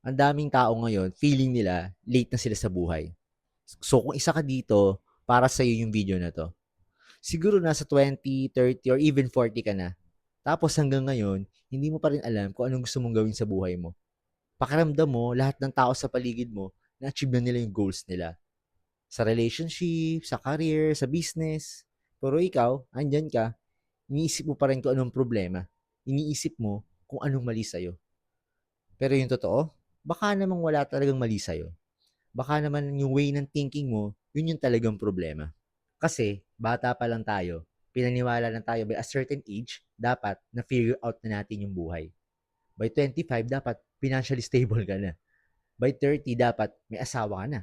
Ang daming tao ngayon, feeling nila late na sila sa buhay. So kung isa ka dito, para sa'yo yung video na 'to. Siguro nasa 20, 30 or even 40 ka na. Tapos hanggang ngayon, hindi mo pa rin alam kung anong gusto mong gawin sa buhay mo. Pakiramdam mo, lahat ng tao sa paligid mo, na-achieve na nila yung goals nila. Sa relationship, sa career, sa business. Pero ikaw, andyan ka, iniisip mo pa rin kung anong problema. Iniisip mo kung anong mali sa'yo. Pero yung totoo, baka namang wala talagang mali sa'yo. Baka naman yung way ng thinking mo, yun yung talagang problema. Kasi, bata pa lang tayo, pinaniwala lang tayo by a certain age, dapat na-figure out na natin yung buhay. By 25, dapat financially stable ka na. By 30, dapat may asawa ka na.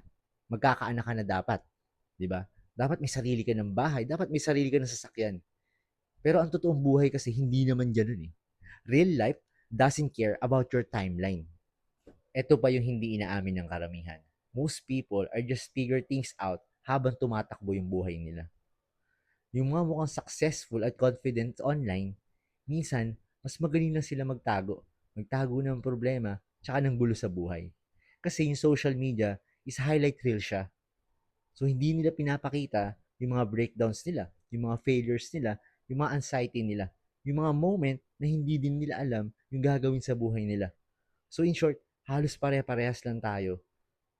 Magkakaanak ka na dapat. Di ba? Dapat may sarili ka ng bahay. Dapat may sarili ka ng sasakyan. Pero ang totoong buhay kasi hindi naman ganun eh. Real life doesn't care about your timeline. Ito pa yung hindi inaamin ng karamihan. Most people are just figure things out habang tumatakbo yung buhay nila. Yung mga mukhang successful at confident online, minsan, mas magaling lang sila magtago. Magtago ng problema, tsaka ng gulo sa buhay. Kasi yung social media is highlight reel siya. So, hindi nila pinapakita yung mga breakdowns nila, yung mga failures nila, yung mga anxiety nila, yung mga moment na hindi din nila alam yung gagawin sa buhay nila. So, in short, halos pare-parehas lang tayo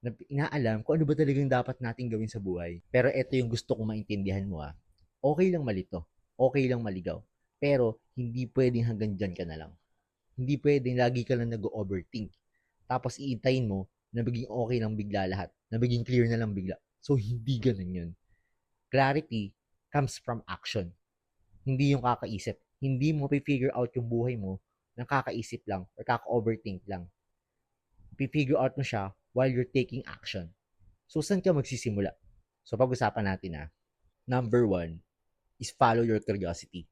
na inaalam kung ano ba talagang dapat nating gawin sa buhay. Pero ito yung gusto kong maintindihan mo. Okay lang malito. Okay lang maligaw. Pero hindi pwedeng hanggang dyan ka na lang. Hindi pwedeng lagi ka lang nag-overthink. Tapos iintayin mo na maging okay lang bigla lahat. Na maging clear na lang bigla. So hindi ganun yun. Clarity comes from action. Hindi yung kakaisip. Hindi mo figure out yung buhay mo ng kakaisip lang or kaka-overthink lang. Figure out mo siya while you're taking action. So, saan ka magsisimula? So, pag-usapan natin Number one is follow your curiosity.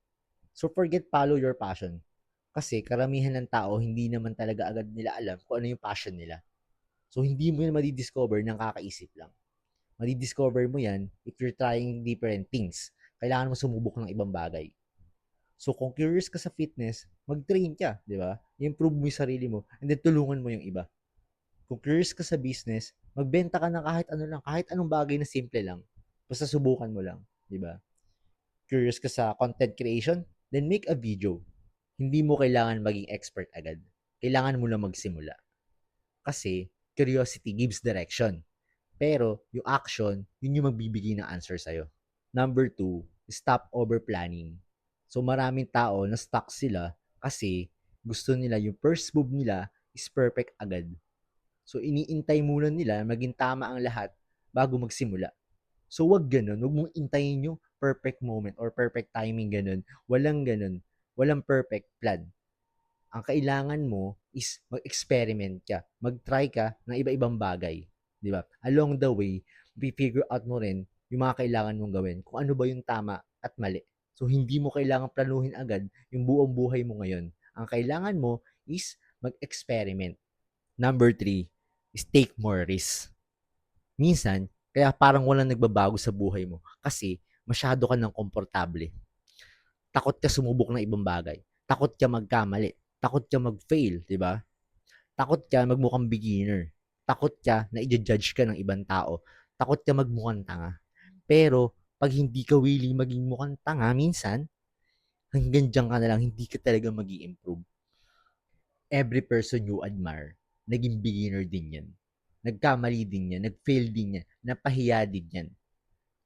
So, forget follow your passion. Kasi karamihan ng tao, hindi naman talaga agad nila alam kung ano yung passion nila. So, hindi mo yan madidiscover ng kakaisip lang. Madidiscover mo yan if you're trying different things. Kailangan mo sumubok ng ibang bagay. So, kung curious ka sa fitness, mag-train ka, di ba? I-improve mo yung sarili mo, and then tulungan mo yung iba. Kung curious ka sa business, magbenta ka ng kahit ano lang, kahit anong bagay na simple lang. Basta subukan mo lang, di ba? Curious ka sa content creation, then make a video. Hindi mo kailangan maging expert agad. Kailangan mo lang magsimula. Kasi curiosity gives direction. Pero yung action, yun yung magbibigay ng answer sa'yo. Number two, stop over planning. So maraming tao na stuck sila kasi gusto nila yung first move nila is perfect agad. So iniintay muna nila maging tama ang lahat bago magsimula. So wag ganun, wag mong intayin yung perfect moment or perfect timing ganun. Walang ganun. Walang perfect plan. Ang kailangan mo is mag-experiment ka. Mag-try ka ng iba-ibang bagay. Di ba? Along the way, figure out mo rin yung mga kailangan mong gawin. Kung ano ba yung tama at mali. So, hindi mo kailangan planuhin agad yung buong buhay mo ngayon. Ang kailangan mo is mag-experiment. Number three is take more risks. Minsan, kaya parang walang nagbabago sa buhay mo kasi masyado ka ng komportable. Takot ka sumubok ng ibang bagay. Takot ka magkamali. Takot ka mag-fail, di ba? Takot ka magmukhang beginner. Takot ka na i-judge ka ng ibang tao. Takot ka magmukhang tanga. Pero, pag hindi ka willing maging mukhang tanga, minsan, hanggang dyan ka na lang, hindi ka talaga mag improve. Every person you admire, naging beginner din yan. Nagkamali din yan, nag-fail din yan, napahiya din yan.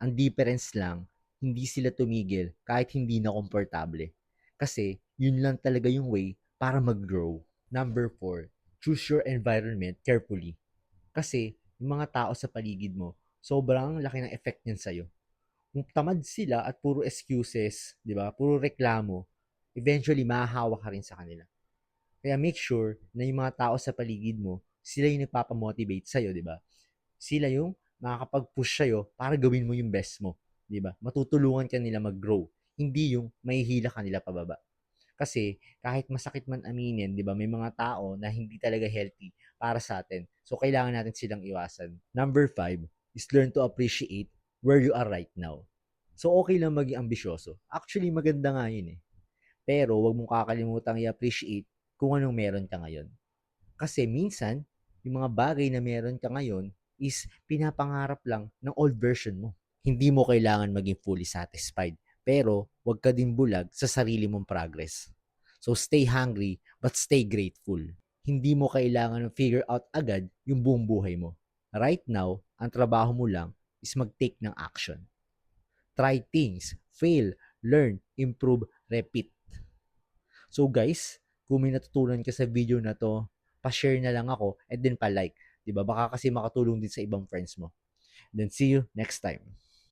Ang difference lang, hindi sila tumigil kahit hindi na komportable. Kasi, yun lang talaga yung way para mag-grow. Number four, choose your environment carefully. Kasi, yung mga tao sa paligid mo, sobrang laki ng effect niyan sa'yo. Kung tamad sila at puro excuses, di ba? Puro reklamo, eventually mahahawa ka rin sa kanila. Kaya make sure na yung mga tao sa paligid mo, sila yung nagpapamotivate sa'yo, di ba? Sila yung makakapag-push sa'yo para gawin mo yung best mo. Di ba? Matutulungan ka nila mag-grow. Hindi yung mahihila ka nila pababa. Kasi kahit masakit man aminin, di ba, may mga tao na hindi talaga healthy para sa atin. So, kailangan natin silang iwasan. Number five is learn to appreciate where you are right now. So, okay lang maging ambisyoso. Actually, maganda nga yun eh. Pero, wag mong kakalimutang i-appreciate kung anong meron ka ngayon. Kasi minsan, Yung mga bagay na meron ka ngayon is pinapangarap lang ng old version mo. Hindi mo kailangan maging fully satisfied, pero wag ka din bulag sa sarili mong progress. So stay hungry but stay grateful. Hindi mo kailangan figure out agad yung buong buhay mo. Right now, ang trabaho mo lang is mag-take ng action. Try things, fail, learn, improve, repeat. So guys, kung may natutunan ka sa video na to, pa-share na lang ako and then pa-like. 'Di ba? Baka kasi makatulong din sa ibang friends mo. Then see you next time.